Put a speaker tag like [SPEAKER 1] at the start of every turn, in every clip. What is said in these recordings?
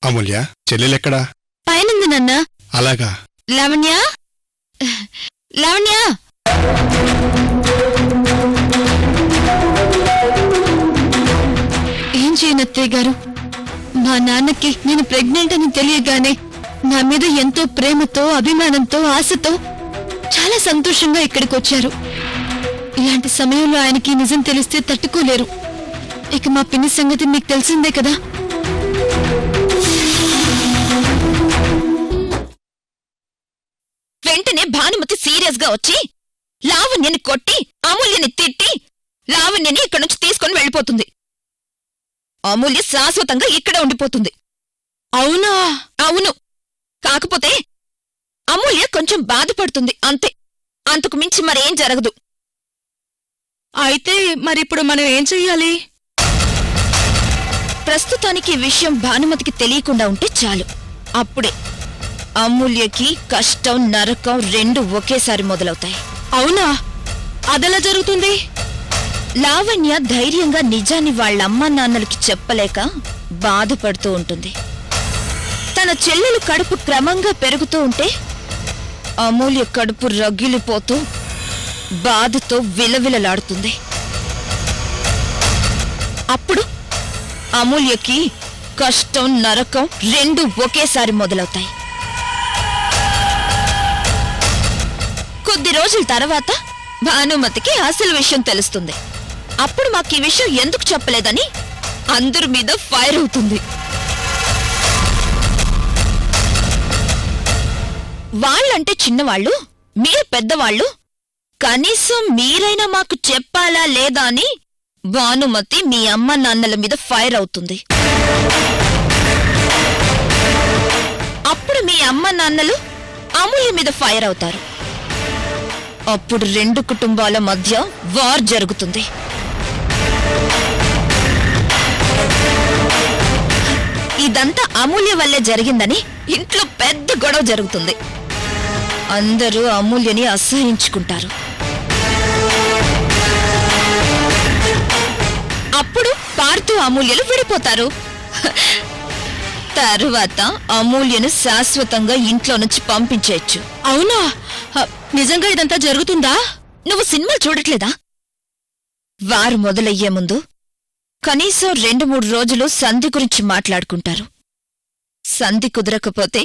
[SPEAKER 1] అమూల్య, చెల్లెలెక్కడా?
[SPEAKER 2] పైనుంది నాన్న.
[SPEAKER 1] అలాగా?
[SPEAKER 2] లావణ్య, లావణ్య! ఏం చేయను అత్తయ్య గారు, మా నాన్నకి నేను ప్రెగ్నెంట్ అని తెలియగానే నా మీద ఎంతో ప్రేమతో, అభిమానంతో, ఆశతో చాలా సంతోషంగా ఇక్కడికి వచ్చారు. ఇలాంటి సమయంలో ఆయనకి నిజం తెలిస్తే తట్టుకోలేరు. ఇక మా పిన్ని సంగతి మీకు తెలిసిందే కదా.
[SPEAKER 3] వెంటనే భానుమతి సీరియస్ గా వచ్చి లావణ్యని కొట్టి అమూల్యని తిట్టి లావణ్యని ఇక్కడి నుంచి తీసుకుని వెళ్ళిపోతుంది. అమూల్య శాశ్వతంగా ఇక్కడే ఉండిపోతుంది.
[SPEAKER 2] అవునా?
[SPEAKER 3] అవును. కాకపోతే అమూల్య కొంచెం బాధపడుతుంది అంతే. అంతకు మించి మరేం జరగదు.
[SPEAKER 2] అయితే మరిప్పుడు మనం ఏం చెయ్యాలి?
[SPEAKER 3] ప్రస్తుతానికి ఈ విషయం భానుమతికి తెలియకుండా ఉంటే చాలు. అప్పుడే అమూల్యకి కష్టం, నరకం రెండు ఒకేసారి మొదలవుతాయి.
[SPEAKER 2] అవునా? అదెలా జరుగుతుంది?
[SPEAKER 3] లావణ్య ధైర్యంగా నిజాన్ని వాళ్ళమ్మా నాన్నలకి చెప్పలేక బాధపడుతూ ఉంటుంది. తన చెల్లెలు కడుపు క్రమంగా పెరుగుతూ ఉంటే అమూల్య కడుపు రగిలిపోతూ బాధతో విలవిలలాడుతుంది. అప్పుడు అమూల్యకి కష్టం, నరకం రెండు ఒకేసారి మొదలవుతాయి. కొద్ది రోజుల తర్వాత భానుమతికి అసలు విషయం తెలుస్తుంది. అప్పుడు మాకు ఈ విషయం ఎందుకు చెప్పలేదని అందరి మీద ఫైర్ అవుతుంది. వాళ్ళంటే చిన్నవాళ్ళు, మీరు పెద్దవాళ్ళు, కనీసం మీరైనా మాకు చెప్పాలా లేదా అని భానుమతి మీ అమ్మ నాన్నల మీద ఫైర్ అవుతుంది. అప్పుడు మీ అమ్మ నాన్నలు అమూల్య మీద ఫైర్ అవుతారు. అప్పుడు రెండు కుటుంబాల మధ్య వార్ జరుగుతుంది. ఇదంతా అమూల్య వల్లే జరిగిందని ఇంట్లో పెద్ద గొడవ జరుగుతుంది. అందరూ అమూల్యని అసహించుకుంటారు. అప్పుడు పార్థు అమూల్యలు విడిపోతారు. తరువాత అమూల్యను శాశ్వతంగా ఇంట్లో నుంచి పంపించేయచ్చు.
[SPEAKER 2] అవునా? నిజంగా ఇదంతా జరుగుతుందా?
[SPEAKER 3] నువ్వు సినిమా చూడట్లేదా? వారు మొదలయ్యే ముందు కనీసం 2-3 రోజులు సంధి గురించి మాట్లాడుకుంటారు. సంధి కుదరకపోతే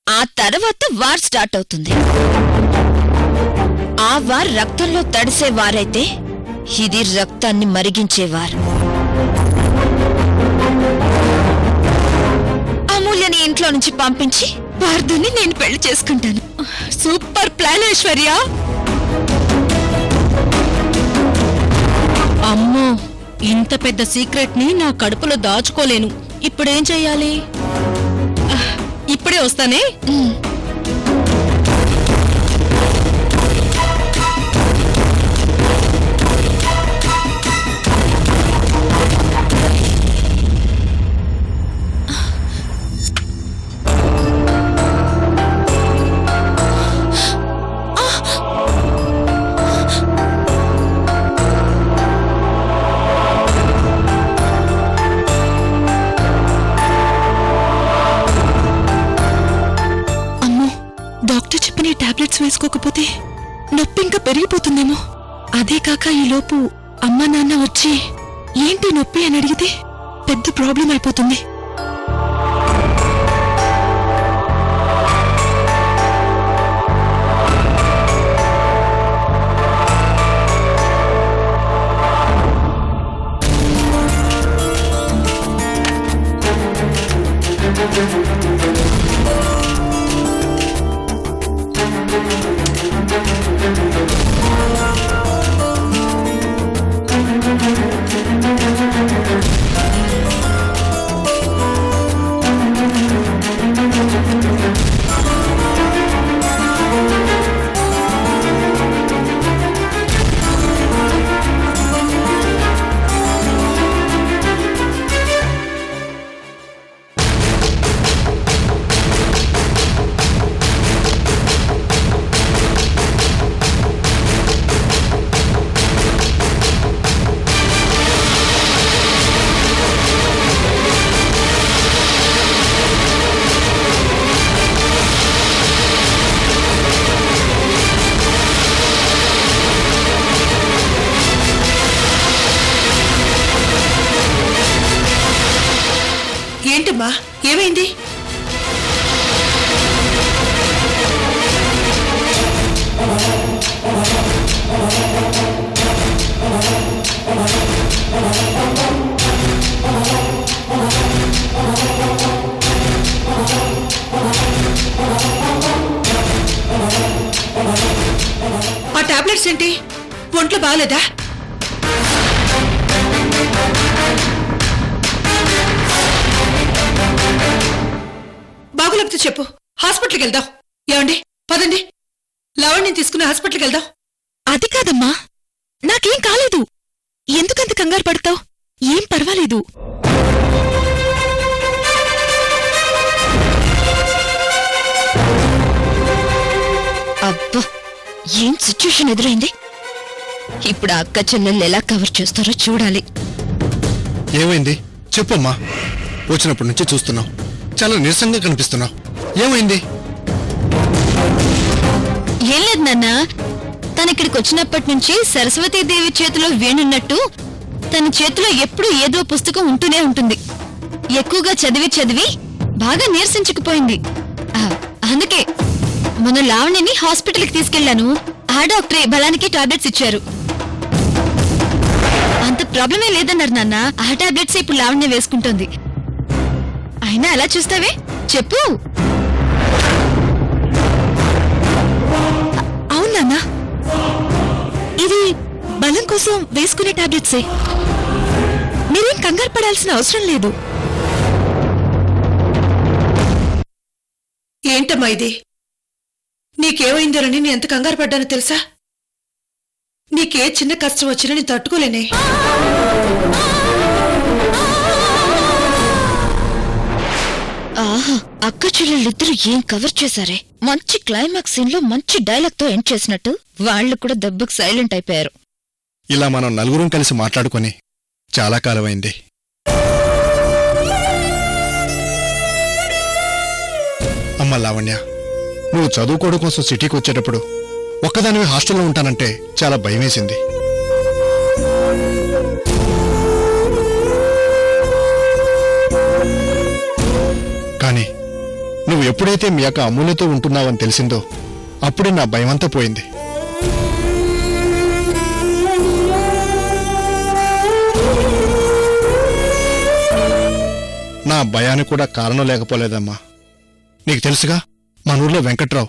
[SPEAKER 3] ఆ తర్వాత వార్ స్టార్ట్ అవుతుంది. ఆ వార్ రక్తంలో తడిసేవారైతే ఇది రక్తాన్ని మరిగించేవారు. అమూల్యని ఇంట్లో నుంచి పంపించి పార్థుని నేను పెళ్లి చేసుకుంటాను.
[SPEAKER 2] Super plan Aishwarya. అమ్మో, ఇంత పెద్ద సీక్రెట్ ని నా కడుపులో దాచుకోలేను. ఇప్పుడేం చెయ్యాలి? ఇప్పుడే వస్తానే. టాబ్లెట్స్ వేసుకోకపోతే నొప్పి ఇంకా పెరిగిపోతుందేమో. అదే కాక ఈలోపు అమ్మా నాన్న వచ్చి ఏంటి నొప్పి అని అడిగితే పెద్ద ప్రాబ్లం అయిపోతుంది.
[SPEAKER 4] ఏంటమ్మా ఏమైంది? ఆ టాబ్లెట్స్ ఏంటి? ఒంట్లో బాగాలేదా? బాగులేకపోతే చెప్పు, హాస్పిటల్కి వెళ్దాం. ఏమండి పదండి, లావణ్యం తీసుకుని హాస్పిటల్కి వెళ్దాం.
[SPEAKER 3] అది కాదమ్మా, నాకేం కాలేదు. ఎందుకంత కంగారు పడతావు? ఏం పర్వాలేదు. అబ్బా, ఏం సిచ్యుయేషన్ ఎదురైంది. ఇప్పుడు ఆ అక్క చెల్లెళ్ళు ఎలా కవర్ చేస్తారో చూడాలి.
[SPEAKER 1] ఏమైంది చెప్పమ్మా. వచ్చినప్పటి నుంచి చూస్తున్నావు, చాలా నీరసంగా కనిపిస్తున్నావు. ఏమైంది?
[SPEAKER 2] ఏం లేదు నాన్న, తనకిడికి వచ్చినప్పటి నుంచి సరస్వతీదేవి చేతిలో వేణున్నట్టు తన చేతిలో ఎప్పుడూ ఏదో పుస్తకం ఉంటూనే ఉంటుంది. ఎక్కువగా చదివి చదివి బాగా నీరసించుకుపోయింది. అందుకే మొన్న లావణ్యని హాస్పిటల్కి తీసుకెళ్లాను. ఆ డాక్టరే బలానికి టాబ్లెట్స్ ఇచ్చారు. అంత ప్రాబ్లమే లేదన్నారు నాన్న. ఆ టాబ్లెట్స్ ఇప్పుడు లావణ్య వేసుకుంటోంది. అయినా అలా చూస్తావే, చెప్పు.
[SPEAKER 3] అవునా, ఇది బలం కోసం వేసుకునే టాబ్లెట్సే. మీరేం కంగారు పడాల్సిన అవసరం లేదు.
[SPEAKER 4] ఏంటమ్మా ఇది? నీకేమైందోనని నేను ఎంత కంగారు పడ్డానో తెలుసా? నీకే చిన్న కష్టం వచ్చినా నేను తట్టుకోలేనే.
[SPEAKER 3] ఆహా, అక్క చెల్లెళ్ళిద్దరూ ఏం కవర్ చేశారే. మంచి క్లైమాక్స్ సీన్ లో మంచి డైలాగ్ తో ఎండ్ చేసినట్టు వాళ్ళు కూడా దెబ్బకు సైలెంట్ అయిపోయారు.
[SPEAKER 1] ఇలా మనం నలుగురం కలిసి మాట్లాడుకొని చాలా కాలమైంది. అమ్మ లావణ్య, నువ్వు చదువుకోవడం కోసం సిటీకి వచ్చేటప్పుడు ఒక్కదానివి హాస్టల్లో ఉంటానంటే చాలా భయమేసింది. కానీ నువ్వు ఎప్పుడైతే మీ అక్క అమూల్యతో ఉంటున్నావని తెలిసిందో అప్పుడే నా భయమంతా పోయింది. నా భయానికి కూడా కారణం లేకపోలేదమ్మా. నీకు తెలుసుగా, మన ఊర్లో వెంకట్రావు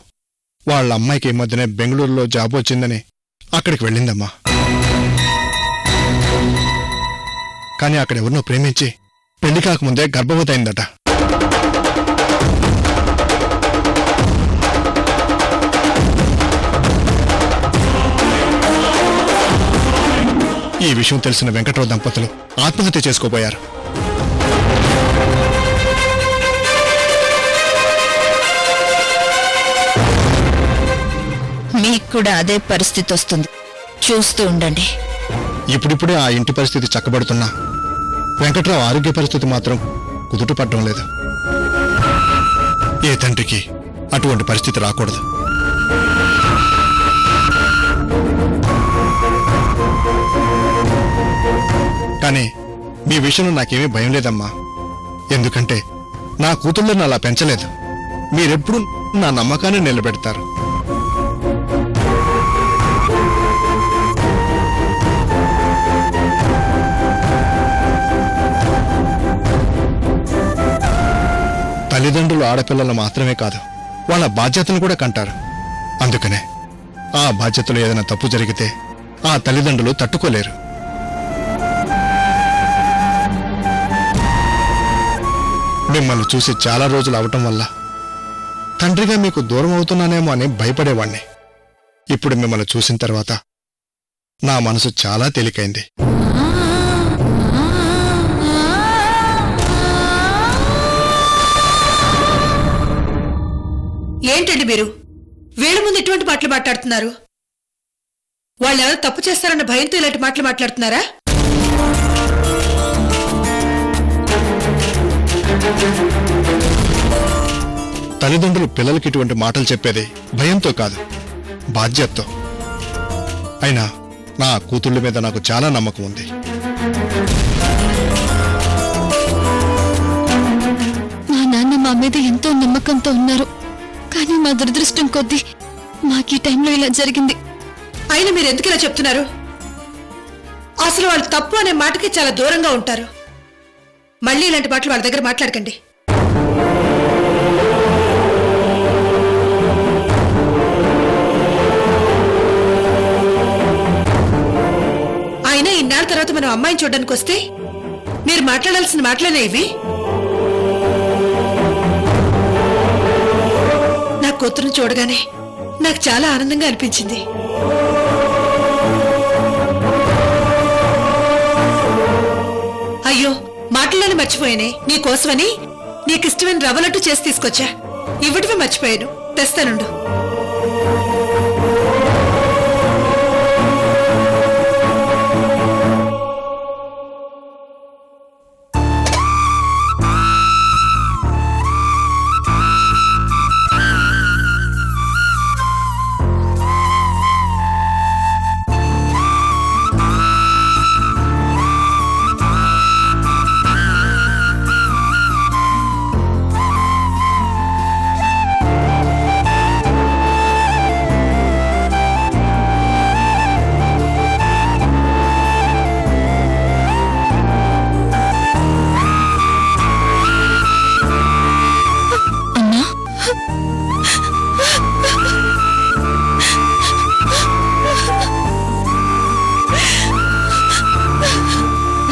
[SPEAKER 1] వాళ్ళ అమ్మాయికి ఈ మధ్యనే బెంగళూరులో జాబ్ వచ్చిందని అక్కడికి వెళ్ళిందమ్మా. కానీ అక్కడెవరినో ప్రేమించి పెళ్లి కాకముందే గర్భవతి అయిందట. ఈ విషయం తెలిసిన వెంకట్రావు దంపతులు ఆత్మహత్య చేసుకోబోయారు.
[SPEAKER 3] మీకు కూడా అదే పరిస్థితి వస్తుంది, చూస్తూ ఉండండి.
[SPEAKER 1] ఇప్పుడిప్పుడే ఆ ఇంటి పరిస్థితి చక్కబడుతున్నా వెంకట్రావు ఆరోగ్య పరిస్థితి మాత్రం కుదుటపడడం లేదు. ఏ తండ్రికి అటువంటి పరిస్థితి రాకూడదు. కానీ మీ విషయంలో నాకేమీ భయం లేదమ్మా. ఎందుకంటే నా కూతుళ్ళని అలా పెంచలేదు. మీరెప్పుడు నా నమ్మకాన్ని నిలబెడతారు. తల్లిదండ్రులు ఆడపిల్లలు మాత్రమే కాదు, వాళ్ళ బాధ్యతను కూడా కంటారు. అందుకనే ఆ బాధ్యతలో ఏదైనా తప్పు జరిగితే ఆ తల్లిదండ్రులు తట్టుకోలేరు. మిమ్మల్ని చూసి చాలా రోజులు అవటం వల్ల తండ్రిగా మీకు దూరం అవుతున్నానేమో అని భయపడేవాణ్ణి. ఇప్పుడు మిమ్మల్ని చూసిన తర్వాత నా మనసు చాలా తేలికైంది.
[SPEAKER 4] ఏంటండి మీరు వీళ్ళ ముందు ఎటువంటి మాటలు మాట్లాడుతున్నారు? వాళ్ళు ఎవరు తప్పు చేస్తారన్న భయంతో ఇలాంటి మాటలు మాట్లాడుతున్నారా?
[SPEAKER 1] తల్లిదండ్రులు పిల్లలకి ఇటువంటి మాటలు చెప్పేది భయంతో కాదు, బాధ్యతతో. అయినా నా కూతుళ్ళ మీద నాకు చాలా నమ్మకం ఉంది.
[SPEAKER 2] మీద ఎంతో నమ్మకంతో ఉన్నారు. కానీ మా దురదృష్టం కొద్దీ మాకీ టైంలో ఇలా జరిగింది.
[SPEAKER 4] అయినా మీరు ఎందుకు ఇలా చెప్తున్నారు? అసలు వాళ్ళు తప్పు అనే మాటకి చాలా దూరంగా ఉంటారు. మళ్ళీ ఇలాంటి మాటలు వాళ్ళ దగ్గర మాట్లాడకండి. అయినా ఇన్నాళ్ళ తర్వాత మనం అమ్మాయిని చూడడానికి వస్తే మీరు మాట్లాడాల్సిన మాటలేనే ఇవి. నా కూతురుని చూడగానే నాకు చాలా ఆనందంగా అనిపించింది. అయ్యో, మాటల్లోనే మర్చిపోయానే. నీకోసమని నీకిష్టమైన రవ్వలట్టు చేసి తీసుకొచ్చా. ఇవ్వటమే మర్చిపోయాను. తెస్తానుండు.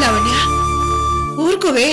[SPEAKER 4] లావణ్య, ఊరుకోవే.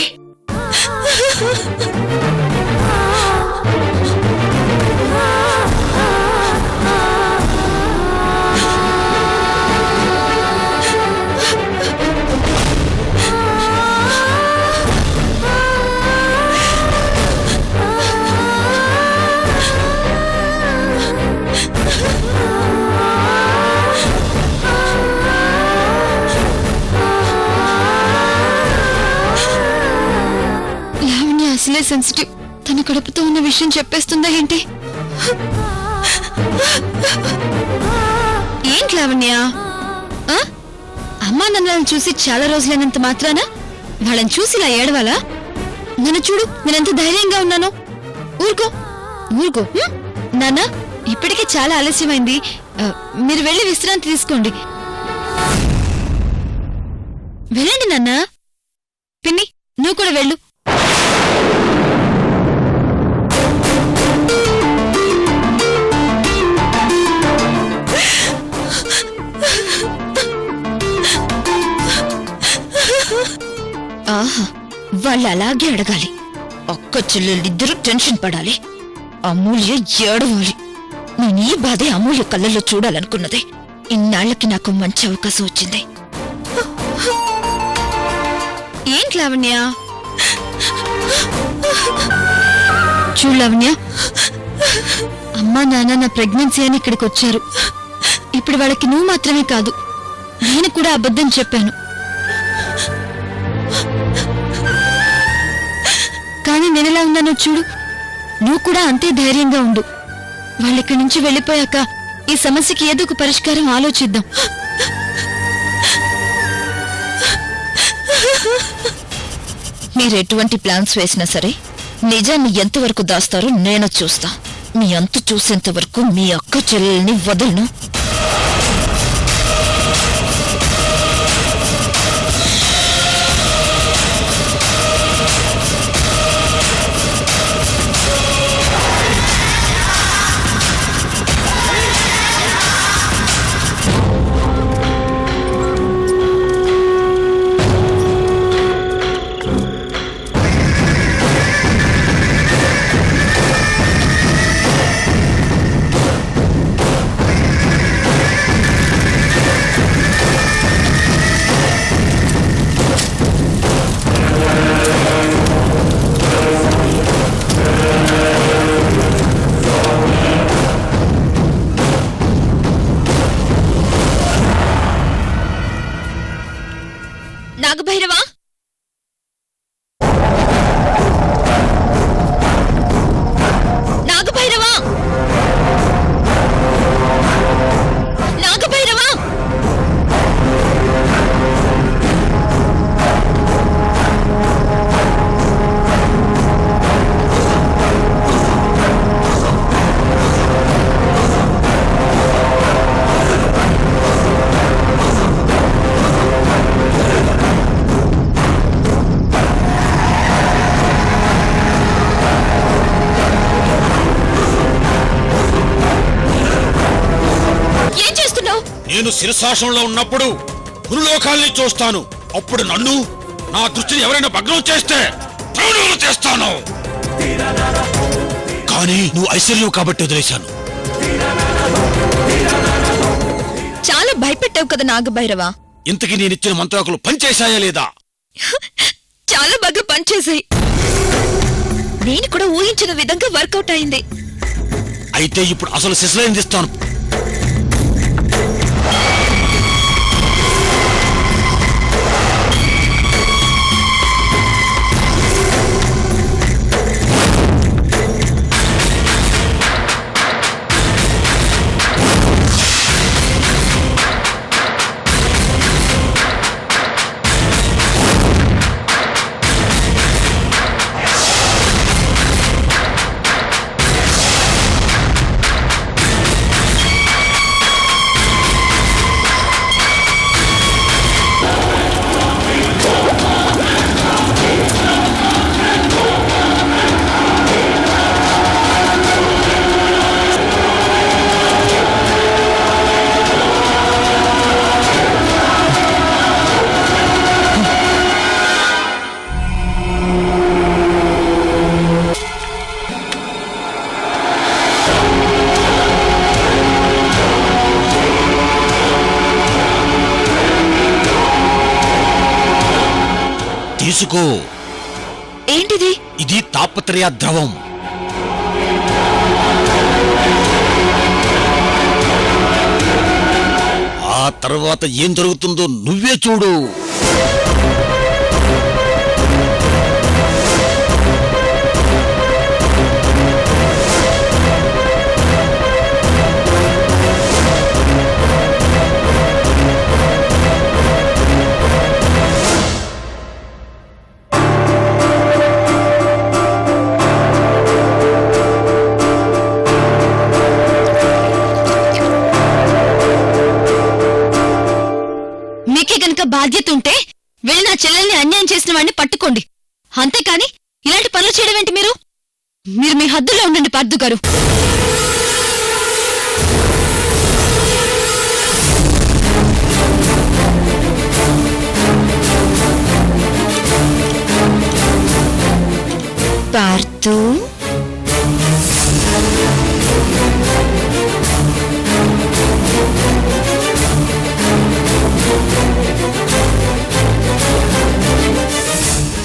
[SPEAKER 2] అసలే సెన్సిటివ్. తన కడుపుతో ఉన్న విషయం చెప్పేస్తుందా ఏంటి? ఏంటి లావణ్య? అమ్మా నన్ను చూసి చాలా రోజులైనంత మాత్రాన వాళ్ళని చూసి ఇలా ఏడవాలా? నన్ను చూడు, నేనెంత ధైర్యంగా ఉన్నాను. ఊరుకో ఊరుకో. నాన్న, ఇప్పటికే చాలా ఆలస్యమైంది. మీరు వెళ్ళి విశ్రాంతి తీసుకోండి. వెళ్ళండి నాన్న. పిన్ని, నువ్వు కూడా వెళ్ళు.
[SPEAKER 3] ఆహా, వాళ్ళు అలాగే అడగాలి. అక్క చెల్లెళ్ళిద్దరూ టెన్షన్ పడాలి. అమూల్య ఏడవాలి. నేను ఈ బాధే అమూల్య కళ్ళల్లో చూడాలనుకున్నదే. ఇన్నాళ్లకి నాకు మంచి అవకాశం వచ్చింది.
[SPEAKER 2] ఏంటి లావణ్య? చూడు లావణ్య, అమ్మా నాన్న నా ప్రెగ్నెన్సీ అని ఇక్కడికి వచ్చారు. ఇప్పుడు వాళ్ళకి నువ్వు మాత్రమే కాదు, నేను కూడా అబద్ధం చెప్పాను. కానీ నేనెలా ఉన్నానో చూడు. నువ్వు కూడా అంతే ధైర్యంగా ఉండు. వాళ్ళిక్కడి నుంచి వెళ్ళిపోయాక ఈ సమస్యకి ఏదో ఒక పరిష్కారం ఆలోచిద్దాం.
[SPEAKER 3] మీరు ఎటువంటి ప్లాన్స్ వేసినా సరే నిజాన్ని ఎంతవరకు దాస్తారో నేను చూస్తా. మీ అంతు చూసేంత వరకు మీ అక్క చెల్లెల్ని వదలను.
[SPEAKER 5] నేను శిరశాసనంలో ఉన్నప్పుడు పురులోకాల్ని చూస్తాను. అప్పుడు నన్ను, నా దృష్టిని ఎవరైనా భగ్నం చేస్తే ప్రాణాలు చేస్తాను. కానీ నువ్వు ఐశ్వర్యం కాబట్టి వదిలేశాను.
[SPEAKER 3] చాలా భయపెట్టావు కదా నాగభైరవ.
[SPEAKER 5] ఇంతకీ నేనిచ్చిన మంత్రాకులు పనిచేశాయా లేదా?
[SPEAKER 3] చాలా బాగా పనిచేశాయి. నేను కూడా ఊహించిన విధంగా వర్కౌట్ అయింది.
[SPEAKER 5] అయితే ఇప్పుడు అసలు శిశులైందిస్తాను. తీసుకో.
[SPEAKER 3] ఏంటిది?
[SPEAKER 5] ఇది తాపత్రయ ద్రవం. ఆ తర్వాత ఏం జరుగుతుందో నువ్వే చూడు.
[SPEAKER 2] మీకే గనక బాధ్యత ఉంటే వెళ్ళి నా చెల్లెల్ని అన్యాయం చేసిన వాడిని పట్టుకోండి. అంతేకాని ఇలాంటి పనులు చేయడం ఏంటి? మీరు మీ హద్దులో ఉండండి పార్థు గారు.
[SPEAKER 3] పార్థు,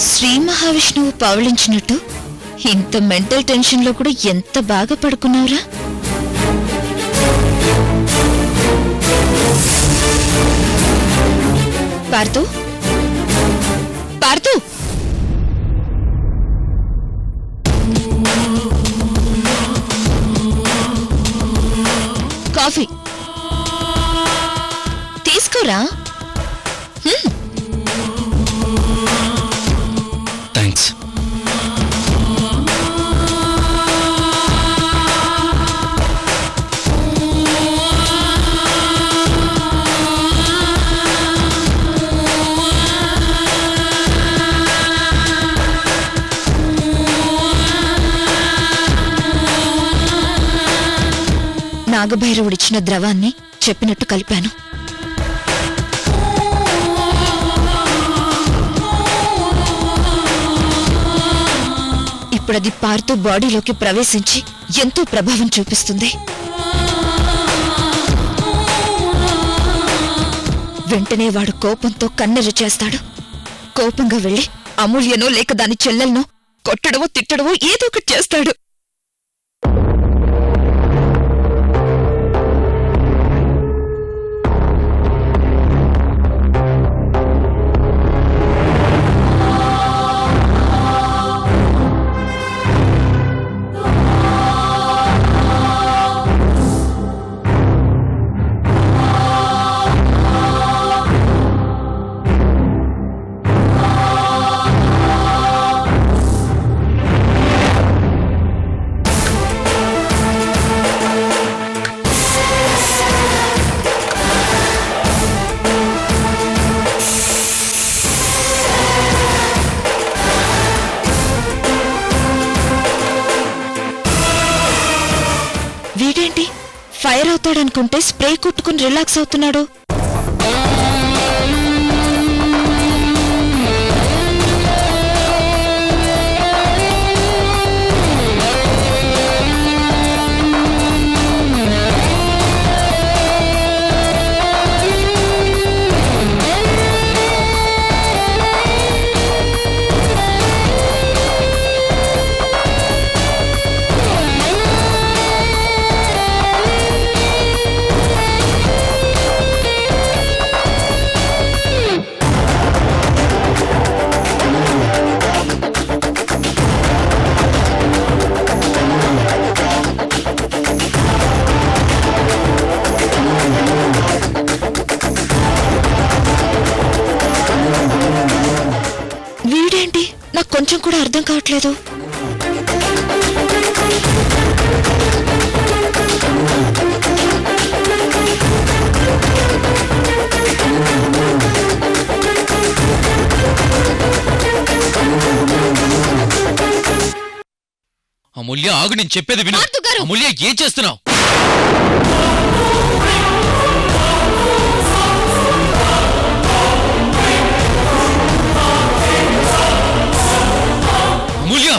[SPEAKER 3] శ్రీ మహావిష్ణువు పవళించినట్టు ఇంత మెంటల్ టెన్షన్ లో కూడా ఎంత బాగా పడుకున్నావురా? పార్థు, పార్థు, కాఫీ తీసుకోరా.
[SPEAKER 5] థ్యాంక్స్.
[SPEAKER 3] నాగభైరవుడిచ్చిన ద్రవాన్ని చెప్పినట్టు కలిపాను. ఇప్పుడది పార్థు బాడీలోకి ప్రవేశించి ఎంతో ప్రభావం చూపిస్తుంది. వెంటనే వాడు కోపంతో కన్నెర్ర చేస్తాడు. కోపంగా వెళ్లి అమూల్యనో లేక దాని చెల్లెల్నో కొట్టడమో తిట్టడమో ఏదో ఒకటి చేస్తాడు. ఫైర్ అవుతాడనుకుంటే స్ప్రే కొట్టుకుని రిలాక్స్ అవుతున్నాడు. వీడేంటి నాకు కొంచెం కూడా అర్థం కావట్లేదు.
[SPEAKER 6] అమూల్య ఆగు, నేను చెప్పేది విను.
[SPEAKER 2] మారుతుగారు!
[SPEAKER 6] అమూల్య ఏం చేస్తున్నావు? అమూల్య